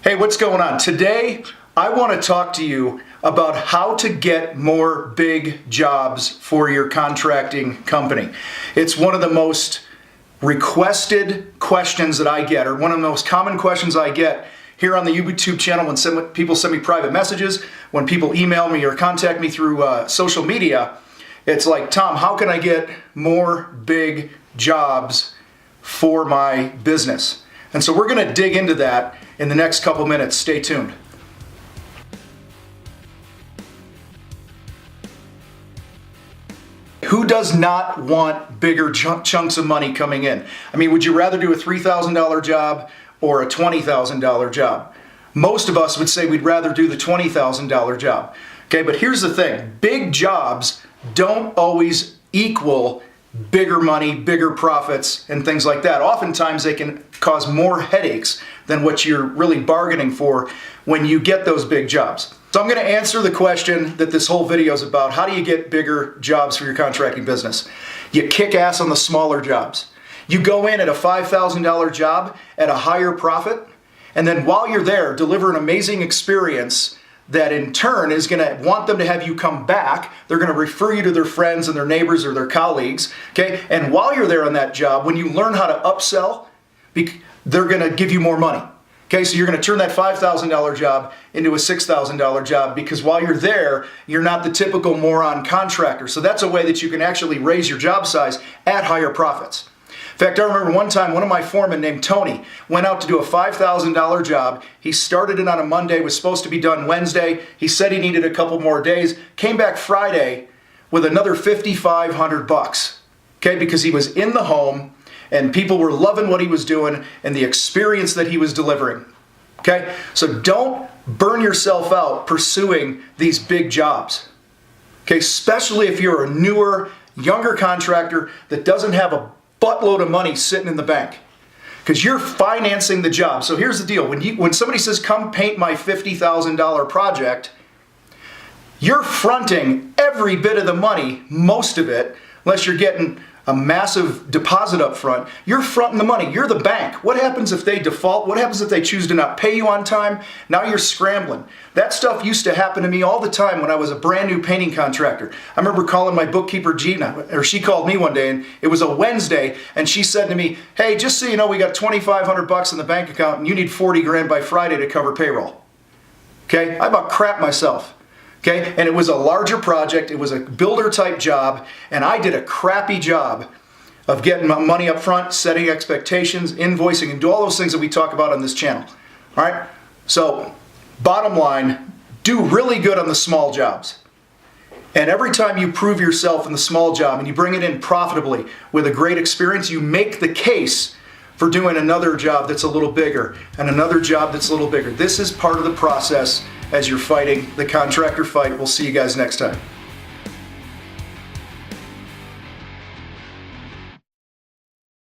Hey, what's going on? Today, I want to talk to you about how to get more big jobs for your contracting company. It's one of the most requested questions that I get, or one of the most common questions I get here on the YouTube channel when people send me private messages, when people email me or contact me through social media. It's like, Tom, how can I get more big jobs for my business? And so we're going to dig into that in the next couple minutes. Stay tuned. Who does not want bigger chunks of money coming in? I mean, would you rather do a $3,000 job or a $20,000 job? Most of us would say we'd rather do the $20,000 job. Okay, but here's the thing. Big jobs don't always equal bigger money, bigger profits, and things like that. Oftentimes they can cause more headaches than what you're really bargaining for when you get those big jobs. So I'm going to answer the question that this whole video is about. How do you get bigger jobs for your contracting business? You kick ass on the smaller jobs. You go in at a $5,000 job at a higher profit, and then while you're there, deliver an amazing experience that in turn is going to want them to have you come back. They're going to refer you to their friends and their neighbors or their colleagues. Okay? And while you're there on that job, when you learn how to upsell, they're going to give you more money. Okay, so you're going to turn that $5,000 job into a $6,000 job because while you're there, you're not the typical moron contractor. So that's a way that you can actually raise your job size at higher profits. In fact, I remember one time one of my foremen named Tony went out to do a $5,000 job. He started it on a Monday, was supposed to be done Wednesday. He said he needed a couple more days, came back Friday with another $5,500, okay, because he was in the home and people were loving what he was doing and the experience that he was delivering. Okay? So don't burn yourself out pursuing these big jobs. Okay? Especially if you're a newer, younger contractor that doesn't have a buttload of money sitting in the bank. Because you're financing the job. So here's the deal. When somebody says, come paint my $50,000 project, you're fronting every bit of the money, most of it, unless you're getting a massive deposit up front. You're fronting the money. You're the bank. What happens if they default? What happens if they choose to not pay you on time? Now you're scrambling. That stuff used to happen to me all the time when I was a brand new painting contractor. I remember calling my bookkeeper Gina, or she called me one day, and it was a Wednesday, and she said to me, hey, just so you know, we got $2,500 in the bank account and you need 40 grand by Friday to cover payroll. Okay? I about crapped myself. Okay, and it was a larger project, it was a builder type job, and I did a crappy job of getting my money up front, setting expectations, invoicing, and do all those things that we talk about on this channel. All right, so bottom line, do really good on the small jobs. And every time you prove yourself in the small job and you bring it in profitably with a great experience, you make the case for doing another job that's a little bigger and another job that's a little bigger. This is part of the process as you're fighting the contractor fight. We'll see you guys next time.